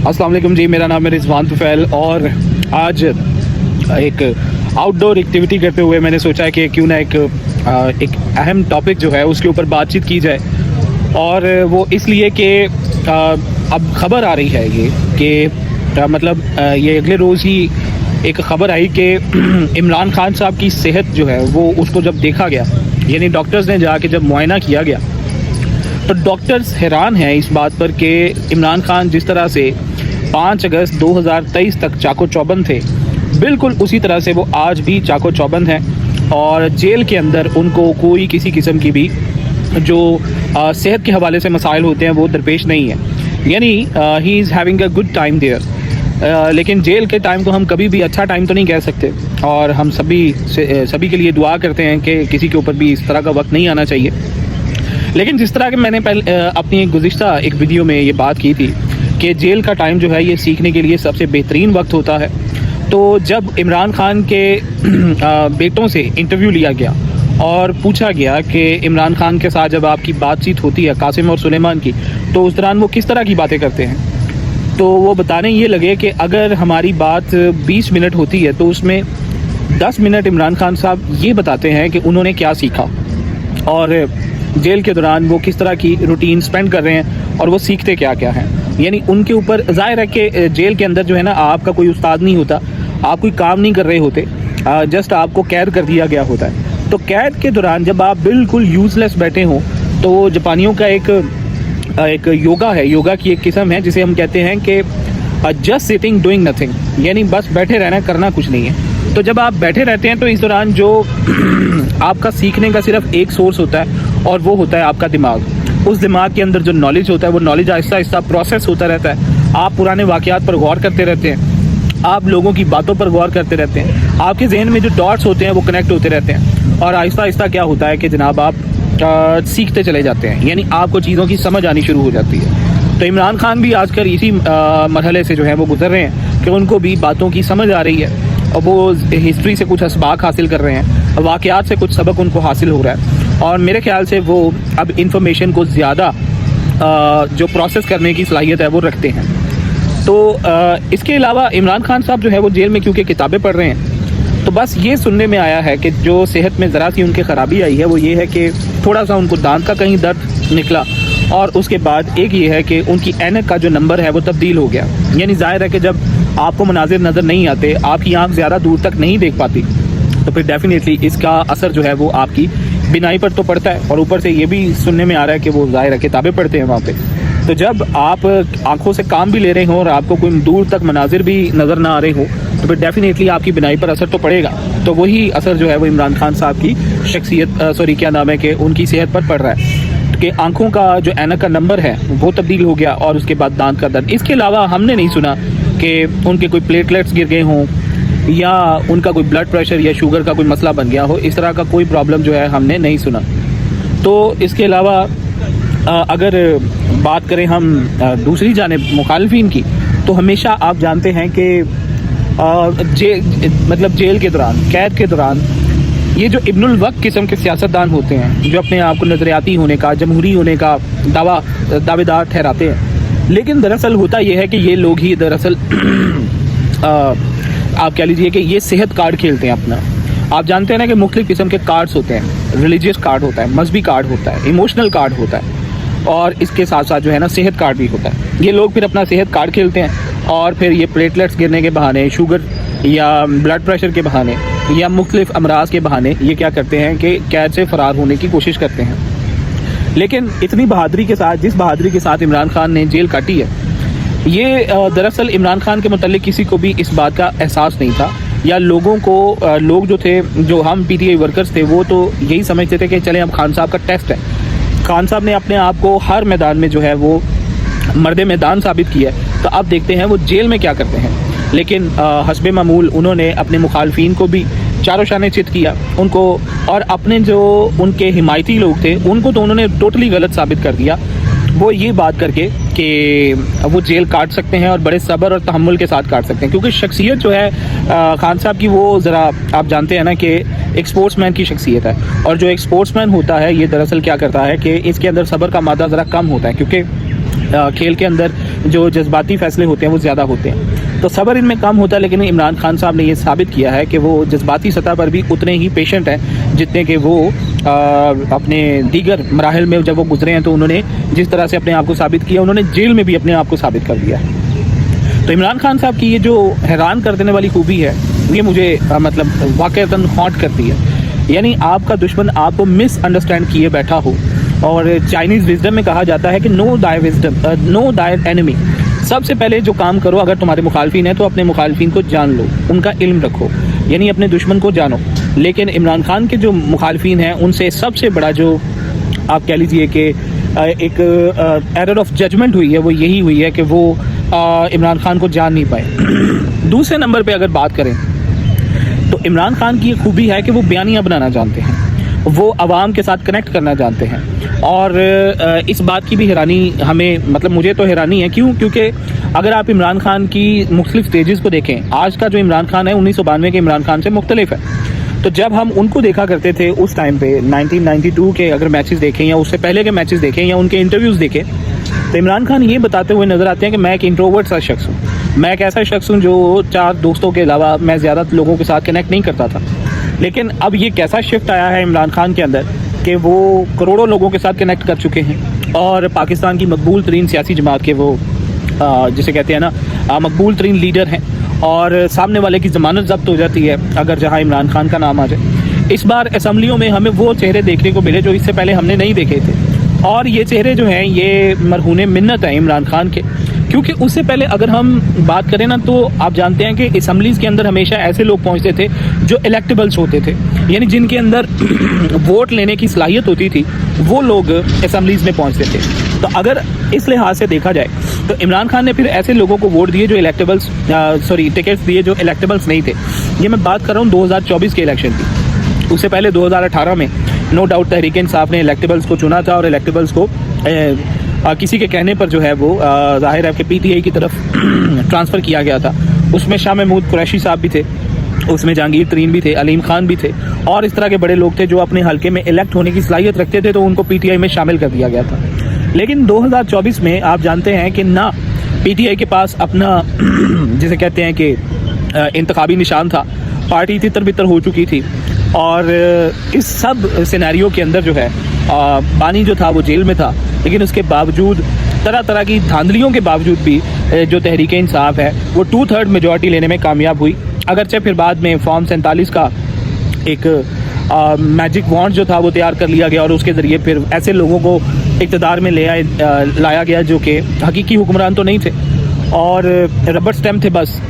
अस्सलाम वालेकुम जी, मेरा नाम है रिजवान तुफैल और आज एक आउटडोर एक्टिविटी करते हुए मैंने सोचा है कि क्यों ना एक अहम टॉपिक जो है उसके ऊपर बातचीत की जाए। और वो इसलिए कि अब खबर आ रही है ये कि मतलब ये अगले रोज़ ही एक खबर आई कि इमरान खान साहब की सेहत जो है वो उसको जब देखा गया, यानी डॉक्टर्स ने जाके जब मुआयना किया गया तो डॉक्टर्स हैरान हैं इस बात पर कि इमरान खान जिस तरह से 5 अगस्त 2023 तक चाको चौबंद थे, बिल्कुल उसी तरह से वो आज भी चाको चौबंद हैं और जेल के अंदर उनको कोई किसी किस्म की भी जो सेहत के हवाले से मसाइल होते हैं वो दरपेश नहीं है। यानी he is having a good time there. लेकिन जेल के टाइम को हम कभी भी अच्छा टाइम तो नहीं कह सकते और हम सभी के लिए दुआ करते हैं कि किसी के ऊपर भी इस तरह का वक्त नहीं आना चाहिए। लेकिन जिस तरह के मैंने पहले अपनी गुज़िश्ता एक वीडियो में ये बात की थी कि जेल का टाइम जो है ये सीखने के लिए सबसे बेहतरीन वक्त होता है, तो जब इमरान खान के बेटों से इंटरव्यू लिया गया और पूछा गया कि इमरान खान के साथ जब आपकी बातचीत होती है कासिम और सुलेमान की, तो उस दौरान वो किस तरह की बातें करते हैं, तो वो बताने ये लगे कि अगर हमारी बात 20 मिनट होती है तो उसमें 10 मिनट इमरान खान साहब ये बताते हैं कि उन्होंने क्या सीखा और जेल के दौरान वो किस तरह की रूटीन स्पेंड कर रहे हैं और वो सीखते क्या क्या हैं। यानी उनके ऊपर ज़ाहिर है कि जेल के अंदर जो है ना, आपका कोई उस्ताद नहीं होता, आप कोई काम नहीं कर रहे होते, जस्ट आपको कैद कर दिया गया होता है। तो कैद के दौरान जब आप बिल्कुल यूजलेस बैठे हों तो जापानियों का एक योगा है, योगा की एक किस्म है जिसे हम कहते हैं कि जस्ट सिटिंग डूइंग नथिंग, यानी बस बैठे रहना, करना कुछ नहीं है। तो जब आप बैठे रहते हैं तो इस दौरान जो आपका सीखने का सिर्फ एक सोर्स होता है और वो होता है आपका दिमाग। उस दिमाग के अंदर जो नॉलेज होता है वो नॉलेज आहिस्ता आहिस्ता प्रोसेस होता रहता है। आप पुराने वाक़यात पर गौर करते रहते हैं, आप लोगों की बातों पर गौर करते रहते हैं, आपके जहन में जो डॉट्स होते हैं वो कनेक्ट होते रहते हैं और आहिस्ता आहिस्ता क्या होता है कि जनाब आप सीखते चले जाते हैं, यानी आपको चीज़ों की समझ आनी शुरू हो जाती है। तो इमरान खान भी आजकल इसी मरहले से जो है वो गुजर रहे हैं कि उनको भी बातों की समझ आ रही है और वो हिस्ट्री से कुछ असबाक हासिल कर रहे हैं, वाक़यात से कुछ सबक उनको हासिल हो रहा है और मेरे ख्याल से वो अब इंफॉर्मेशन को ज़्यादा जो प्रोसेस करने की सलाहियत है वो रखते हैं। तो इसके अलावा इमरान खान साहब जो है वो जेल में क्योंकि किताबें पढ़ रहे हैं, तो बस ये सुनने में आया है कि जो सेहत में ज़रा सी उनकी ख़राबी आई है वो ये है कि थोड़ा सा उनको दांत का कहीं दर्द निकला और उसके बाद एक ये है कि उनकी ऐनक का जो नंबर है वो तब्दील हो गया। यानी ज़ाहिर है कि जब आपको मनाजिर नज़र नहीं आते, आपकी आँख ज़्यादा दूर तक नहीं देख पाती, तो फिर डेफिनेटली इसका असर जो है वो आपकी बिनाई पर तो पड़ता है और ऊपर से ये भी सुनने में आ रहा है कि वो ज़ाहिर है किताबें पढ़ते हैं वहाँ पे। तो जब आप आंखों से काम भी ले रहे हों और आपको कोई दूर तक मनाजिर भी नज़र ना आ रहे हो तो फिर डेफिनेटली आपकी बिनाई पर असर तो पड़ेगा। तो वही असर जो है वो इमरान खान साहब की शख्सियत उनकी सेहत पर पड़ रहा है कि आंखों का जो ऐनक का नंबर है वो तब्दील हो गया और उसके बाद दांत का दर्द। इसके अलावा हमने नहीं सुना कि उनके कोई प्लेटलेट्स गिर गए हों या उनका कोई ब्लड प्रेशर या शुगर का कोई मसला बन गया हो, इस तरह का कोई प्रॉब्लम जो है हमने नहीं सुना। तो इसके अलावा अगर बात करें हम दूसरी जानिब मुखालिफिन की, तो हमेशा आप जानते हैं कि जेल के दौरान, कैद के दौरान ये जो इब्नुल वक्त किस्म के सियासतदान होते हैं जो अपने आप को नज़रियाती होने का, जमहूरी होने का दावेदार ठहराते हैं, लेकिन दरअसल होता यह है कि ये लोग ही दरअसल आप कह लीजिए कि ये सेहत कार्ड खेलते हैं अपना। आप जानते हैं ना कि मुख्तलिफ किस्म के कार्ड्स होते हैं, रिलीजियस कार्ड होता है, मजहबी कार्ड होता है, इमोशनल कार्ड होता है और इसके साथ साथ जो है ना सेहत कार्ड भी होता है। ये लोग फिर अपना सेहत कार्ड खेलते हैं और फिर ये प्लेटलेट्स गिरने के बहाने, शुगर या ब्लड प्रेशर के बहाने या मुख्तलिफ अमराज के बहाने ये क्या करते हैं कि कैद से फ़रार होने की कोशिश करते हैं। लेकिन इतनी बहादुरी के साथ, जिस बहादुरी के साथ इमरान खान ने जेल काटी है, ये दरअसल इमरान खान के मुतालिक किसी को भी इस बात का एहसास नहीं था या लोगों को लोग जो थे, जो हम पीटीआई वर्कर्स थे, वो तो यही समझते थे कि चले अब खान साहब का टेस्ट है। खान साहब ने अपने आप को हर मैदान में जो है वो मर्द मैदान साबित किया है, तो अब देखते हैं वो जेल में क्या करते हैं। लेकिन हस्बे मामूल उन्होंने अपने मुखालफिन को भी चारों शाने चित किया उनको, और अपने जो उनके हिमायती लोग थे उनको तो उन्होंने टोटली गलत साबित कर दिया, वो ये बात करके कि वो जेल काट सकते हैं और बड़े सब्र और तहम्मुल के साथ काट सकते हैं। क्योंकि शख्सियत जो है खान साहब की, वो ज़रा आप जानते हैं ना कि एक स्पोर्ट्समैन की शख्सियत है, और जो एक स्पोर्ट्समैन होता है ये दरअसल क्या करता है कि इसके अंदर सब्र का मादा ज़रा कम होता है, क्योंकि खेल के अंदर जो जज्बाती फैसले होते हैं वो ज़्यादा होते हैं, तो सब्र इनमें कम होता है। लेकिन इमरान खान साहब ने ये साबित किया है कि वो जज्बाती सतह पर भी उतने ही पेशेंट हैं जितने कि वो अपने दीगर मराहल में जब वो गुजरे हैं, तो उन्होंने जिस तरह से अपने आप को साबित किया, उन्होंने जेल में भी अपने आप को साबित कर दिया है। तो इमरान खान साहब की ये जो हैरान कर देने वाली खूबी है, ये मुझे मतलब वाकईतन हॉट करती है। यानी आपका दुश्मन आपको मिसअंडरस्टैंड किए बैठा हो, और चाइनीज़ विजडम में कहा जाता है कि नो दायर एनिमी। सबसे पहले जो काम करो, अगर तुम्हारे मुखालफिन है तो अपने मुखालफिन को जान लो, उनका इल्म रखो, यानी अपने दुश्मन को जानो। लेकिन इमरान खान के जो मुखालफिन हैं, उनसे सबसे बड़ा जो आप कह लीजिए कि एक एरर ऑफ जजमेंट हुई है, वो यही हुई है कि वो इमरान खान को जान नहीं पाए। दूसरे नंबर पे अगर बात करें तो इमरान खान की ये खूबी है कि वो बयानियाँ बनाना जानते हैं, वो आवाम के साथ कनेक्ट करना जानते हैं। और इस बात की भी हैरानी हमें, मतलब मुझे तो हैरानी है, क्योंकि अगर आप इमरान खान की मुख्तलिफ स्टेजेस को देखें, आज का जो इमरान खान है 1992 के इमरान खान से मुख्तलिफ है। तो जब हम उनको देखा करते थे उस टाइम पे 1992 के अगर मैचेस देखें या उससे पहले के मैचेस देखें या उनके इंटरव्यूज़ देखें, तो इमरान खान ये बताते हुए नज़र आते हैं कि मैं एक इंट्रोवर्ट सा शख्स हूँ, मैं एक ऐसा शख्स हूँ जो 4 दोस्तों के अलावा मैं ज़्यादा लोगों के साथ कनेक्ट नहीं करता था। लेकिन अब ये कैसा शिफ्ट आया है इमरान खान के अंदर कि वो करोड़ों लोगों के साथ कनेक्ट कर चुके हैं, और पाकिस्तान की मकबूल तरीन सियासी जमात के वो जिसे कहते हैं ना मकबूल तरीन लीडर हैं, और सामने वाले की ज़मानत ज़ब्त हो जाती है अगर जहाँ इमरान खान का नाम आ जाए। इस बार असम्बलियों में हमें वो चेहरे देखने को मिले जो इससे पहले हमने नहीं देखे थे, और ये चेहरे जो हैं ये मरहूने मिन्नत हैं इमरान खान के। क्योंकि उससे पहले अगर हम बात करें ना, तो आप जानते हैं कि असम्बलीज़ के अंदर हमेशा ऐसे लोग पहुंचते थे जो इलेक्टेबल्स होते थे, यानी जिनके अंदर वोट लेने की सलाहियत होती थी, वो लोग असम्बलीज़ में पहुंचते थे। तो अगर इस लिहाज से देखा जाए तो इमरान खान ने फिर ऐसे लोगों को वोट दिए जो इलेक्टेबल्स टिकट्स दिए जो इलेक्टेबल्स नहीं थे। ये मैं बात कर रहा हूँ 2024 के इलेक्शन की। उससे पहले 2018 में नो डाउट तहरीक इंसाफ ने इलेक्टेबल्स को चुना था, और इलेक्टेबल्स को किसी के कहने पर जो है वो ज़ाहिर है कि PTI की तरफ ट्रांसफ़र किया गया था। उसमें शाह महमूद कुरैशी साहब भी थे, उसमें जहांगीर तरीन भी थे, अलीम खान भी थे, और इस तरह के बड़े लोग थे जो अपने हलके में इलेक्ट होने की सलाहियत रखते थे, तो उनको PTI में शामिल कर दिया गया था। लेकिन 2024 में आप जानते हैं कि ना PTI के पास अपना जिसे कहते हैं कि इंतखाबी निशान था, पार्टी तितर बितर हो चुकी थी, और इस सब सिनेरियो के अंदर जो है बानी जो था वो जेल में था। लेकिन उसके बावजूद तरह तरह की धांधलियों के बावजूद भी जो तहरीक इंसाफ है वो 2/3 मेजॉरिटी लेने में कामयाब हुई। अगरचे फिर बाद में फॉर्म 47 का एक मैजिक वॉन्ड जो था वो तैयार कर लिया गया, और उसके ज़रिए फिर ऐसे लोगों को इक़्तिदार में लाया गया जो कि हकीकी हुक्मरान तो नहीं थे और रबर स्टैम्प थे बस।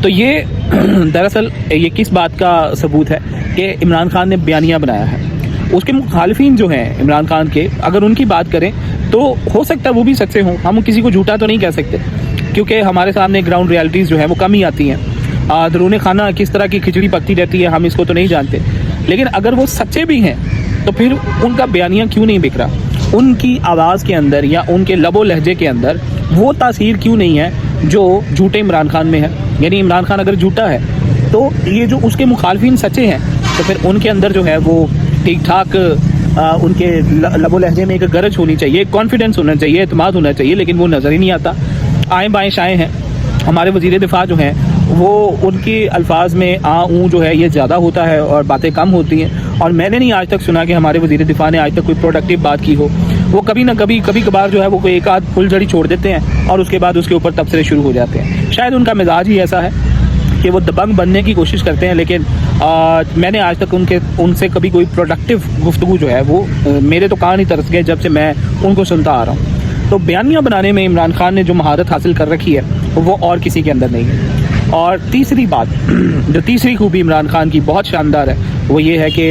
तो ये दरअसल ये किस बात का सबूत है कि इमरान खान ने बयानिया बनाया है। उसके मुखालिफिन जो हैं इमरान खान के, अगर उनकी बात करें तो हो सकता है वो भी सच्चे हों, हम किसी को झूठा तो नहीं कह सकते, क्योंकि हमारे सामने ग्राउंड रियलिटीज़ जो है वो कम ही आती हैं। दरूने खाना किस तरह की खिचड़ी पकती रहती है हम इसको तो नहीं जानते, लेकिन अगर वो सच्चे भी हैं तो फिर उनका बयानिया क्यों नहीं बिक रहा, उनकी आवाज़ के अंदर या उनके लबो लहजे के अंदर वो तासीर क्यों नहीं है जो झूठे इमरान खान में है। यानी इमरान खान अगर झूठा है तो ये जो उसके मुखालिफिन सच्चे हैं, तो फिर उनके अंदर जो है वो ठीक ठाक उनके लबो लहजे में एक गरज होनी चाहिए, कॉन्फिडेंस होना चाहिए, एतमाद होना चाहिए, लेकिन वो नज़र ही नहीं आता। आए बाएँ शाएँ हैं। हमारे वज़ीर दिफा जो हैं वो उनके अल्फाज में ऊँ जो है ये ज़्यादा होता है और बातें कम होती हैं, और मैंने नहीं आज तक सुना कि हमारे वज़ीर दिफा ने आज तक कोई प्रोडक्टिव बात की हो। वो कभी ना कभी कभार जो है वो कोई एक आध फुलझड़ी छोड़ देते हैं और उसके बाद उसके ऊपर तबसरे शुरू हो जाते हैं। शायद उनका मिजाज ही ऐसा है कि वो दबंग बनने की कोशिश करते हैं, लेकिन मैंने आज तक उनसे कभी कोई प्रोडक्टिव गुफ्तगू जो है वो मेरे तो कान ही तरस गए जब से मैं उनको सुनता आ रहा हूँ। तो बयानियाँ बनाने में इमरान खान ने जो महारत हासिल कर रखी है वो और किसी के अंदर नहीं है। और तीसरी बात, जो तीसरी खूबी इमरान खान की बहुत शानदार है, वो ये है कि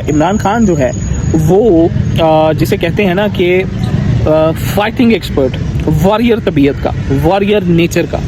इमरान खान जो है वो जिसे कहते हैं ना कि फाइटिंग एक्सपर्ट, वॉरियर तबीयत का, वॉरियर नेचर का,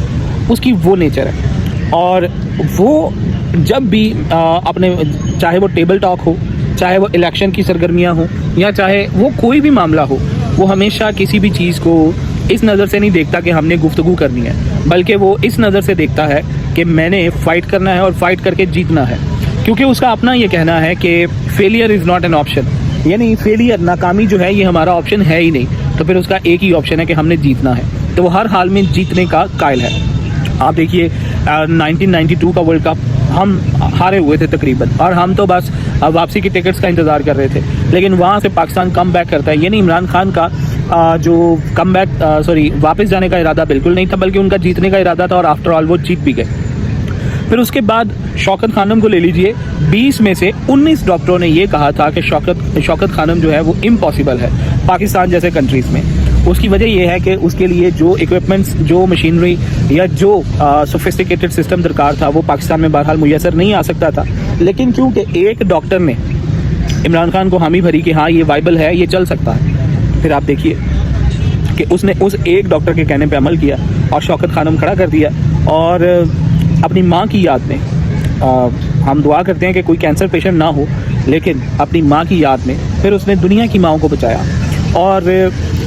उसकी वो नेचर है। और वो जब भी अपने, चाहे वो टेबल टॉक हो, चाहे वो इलेक्शन की सरगर्मियाँ हो, या चाहे वो कोई भी मामला हो, वो हमेशा किसी भी चीज़ को इस नज़र से नहीं देखता कि हमने गुफ्तगू करनी है, बल्कि वो इस नज़र से देखता है कि मैंने फ़ाइट करना है और फाइट करके जीतना है। क्योंकि उसका अपना ये कहना है कि failure is not an option, यानी फेलियर, नाकामी जो है ये हमारा ऑप्शन है ही नहीं। تو پھر اس کا ایک ہی آپشن ہے کہ ہم نے جیتنا ہے، تو وہ ہر حال میں جیتنے کا قائل ہے۔ آپ دیکھیے 1992 کا ورلڈ کپ ہم ہارے ہوئے تھے تقریباً، اور ہم تو بس واپسی کی ٹکٹس کا انتظار کر رہے تھے، لیکن وہاں سے پاکستان کم بیک کرتا ہے۔ یعنی عمران خان کا جو کم بیک واپس جانے کا ارادہ بالکل نہیں تھا، بلکہ ان کا جیتنے کا ارادہ تھا، اور آفٹر آل وہ جیت بھی گئے۔ پھر اس کے بعد شوکت خانم کو لے لیجئے، 20 میں سے 19 ڈاکٹروں نے یہ کہا تھا کہ شوکت خانم جو ہے وہ امپاسبل ہے پاکستان جیسے کنٹریز میں۔ اس کی وجہ یہ ہے کہ اس کے لیے جو اکوپمنٹس، جو مشینری یا جو سوفسٹیکیٹڈ سسٹم درکار تھا وہ پاکستان میں بہرحال میسر نہیں آ سکتا تھا، لیکن کیونکہ ایک ڈاکٹر نے عمران خان کو حامی بھری کہ ہاں یہ وائبل ہے، یہ چل سکتا ہے، پھر آپ دیکھیے کہ اس نے اس ایک ڈاکٹر کے کہنے پہ عمل کیا اور شوکت خانم کھڑا کر دیا، اور اپنی ماں کی یاد میں ہم دعا کرتے ہیں کہ کوئی کینسر پیشنٹ نہ ہو، لیکن اپنی ماں کی یاد میں پھر اس نے دنیا کی ماؤں کو بچایا۔ اور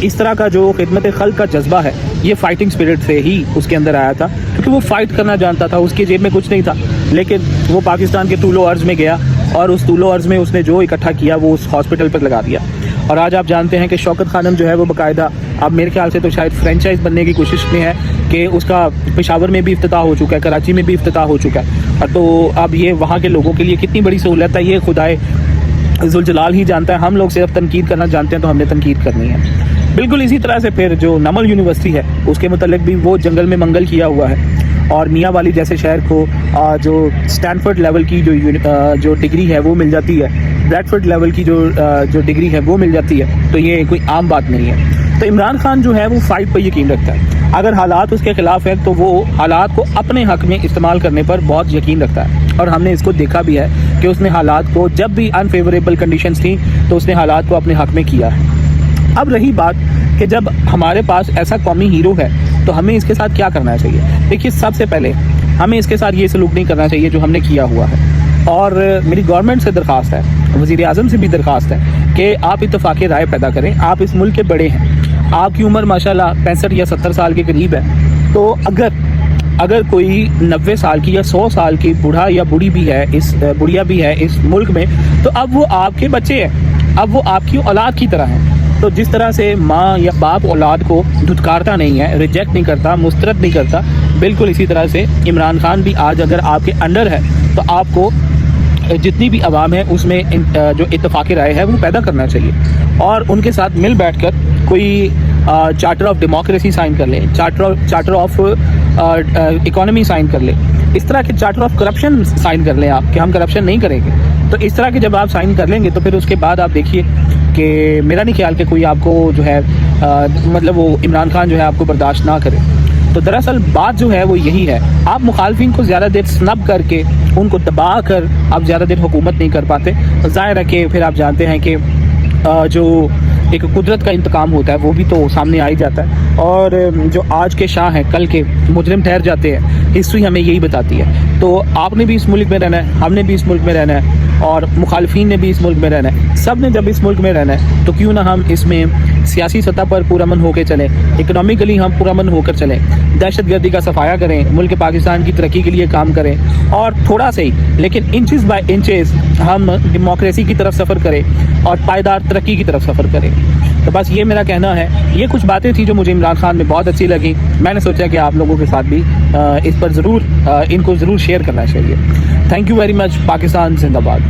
اس طرح کا جو خدمت خلق کا جذبہ ہے، یہ فائٹنگ سپرٹ سے ہی اس کے اندر آیا تھا، کیونکہ وہ فائٹ کرنا جانتا تھا، اس کی جیب میں کچھ نہیں تھا، لیکن وہ پاکستان کے طول و عرض میں گیا، اور اس طول و عرض میں اس نے جو اکٹھا کیا وہ اس ہاسپٹل پر لگا دیا۔ اور آج آپ جانتے ہیں کہ شوکت خانم جو ہے وہ باقاعدہ اب میرے خیال سے تو شاید فرینچائز بننے کی کوشش میں ہے، کہ اس کا پشاور میں بھی افتتاح ہو چکا ہے، کراچی میں بھی افتتاح ہو چکا ہے، تو اب یہ وہاں کے لوگوں کے لیے کتنی بڑی سہولت ہے یہ خدائے ذوالجلال ہی جانتا ہے۔ ہم لوگ صرف تنقید کرنا جانتے ہیں، تو ہم نے تنقید کرنی ہے۔ بالکل اسی طرح سے پھر جو نمل یونیورسٹی ہے اس کے متعلق بھی وہ جنگل میں منگل کیا ہوا ہے، اور میاں والی جیسے شہر کو جو اسٹینفورڈ لیول کی جو ڈگری ہے وہ مل جاتی ہے، بریڈفورڈ لیول کی جو ڈگری ہے وہ مل جاتی ہے، تو یہ کوئی عام بات نہیں ہے۔ تو عمران خان جو ہے وہ فائٹ پہ یقین رکھتا ہے، اگر حالات اس کے خلاف ہیں تو وہ حالات کو اپنے حق میں استعمال کرنے پر بہت یقین رکھتا ہے، اور ہم نے اس کو دیکھا بھی ہے کہ اس نے حالات کو جب بھی انفیوریبل کنڈیشنز تھیں تو اس نے حالات کو اپنے حق میں کیا ہے۔ اب رہی بات کہ جب ہمارے پاس ایسا قومی ہیرو ہے تو ہمیں اس کے ساتھ کیا کرنا چاہیے؟ دیکھیے سب سے پہلے ہمیں اس کے ساتھ یہ سلوک نہیں کرنا چاہیے جو ہم نے کیا ہوا ہے، اور میری گورنمنٹ سے درخواست ہے، وزیر اعظم سے بھی درخواست ہے کہ آپ اتفاق رائے پیدا کریں۔ آپ اس ملک کے بڑے ہیں، آپ کی عمر ماشاءاللہ 65 یا 70 سال کے قریب ہے، تو اگر کوئی 90 سال کی یا 100 سال کی بوڑھا یا بوڑھی بھی ہے، بڑھیا بھی ہے اس ملک میں، تو اب وہ آپ کے بچے ہیں، اب وہ آپ کی اولاد کی طرح ہیں۔ تو جس طرح سے ماں یا باپ اولاد کو دھتکارتا نہیں ہے، ریجیکٹ نہیں کرتا، مسترد نہیں کرتا، بالکل اسی طرح سے عمران خان بھی آج اگر آپ کے انڈر ہے تو آپ کو جتنی بھی عوام ہے اس میں جو اتفاق رائے ہے وہ پیدا کرنا چاہیے، اور ان کے ساتھ مل بیٹھ کر کوئی چارٹر آف ڈیموکریسی سائن کر لیں، چارٹر آف اکانومی سائن کر لیں، اس طرح کے چارٹر آف کرپشن سائن کر لیں آپ کہ ہم کرپشن نہیں کریں گے۔ تو اس طرح کے جب آپ سائن کر لیں گے تو پھر اس کے بعد آپ دیکھیے کہ میرا نہیں خیال کہ کوئی آپ کو جو ہے مطلب وہ عمران خان جو ہے آپ کو برداشت نہ کرے۔ تو دراصل بات جو ہے وہ یہی ہے، آپ مخالفین کو زیادہ دیر سنب کر کے ان کو دبا کر آپ زیادہ دیر حکومت نہیں کر پاتے، ظاہر ہے کہ پھر آپ جانتے ہیں کہ جو ایک قدرت کا انتقام ہوتا ہے وہ بھی تو سامنے آ ہی جاتا ہے، اور جو آج کے شاہ ہیں کل کے مجرم ٹھہر جاتے ہیں، ہسٹری ہمیں یہی بتاتی ہے۔ تو آپ نے بھی اس ملک میں رہنا ہے، ہم نے بھی اس ملک میں رہنا ہے، اور مخالفین نے بھی اس ملک میں رہنا ہے، سب نے جب اس ملک میں رہنا ہے تو کیوں نہ ہم اس میں سیاسی سطح پر پرامن ہو کے چلیں، اکنامکلی ہم پرامن ہو کر چلیں، دہشت گردی کا صفایا کریں، ملک پاکستان کی ترقی کے لیے کام کریں، اور تھوڑا سے ہی لیکن انچز بائی انچز ہم ڈیموکریسی کی طرف سفر کریں اور پائیدار ترقی کی طرف سفر کریں۔ تو بس یہ میرا کہنا ہے، یہ کچھ باتیں تھیں جو مجھے عمران خان میں بہت اچھی لگیں، میں نے سوچا کہ آپ لوگوں کے ساتھ بھی اس پر ان کو ضرور شیئر کرنا چاہیے۔ Thank you very much. Pakistan زندہ باد۔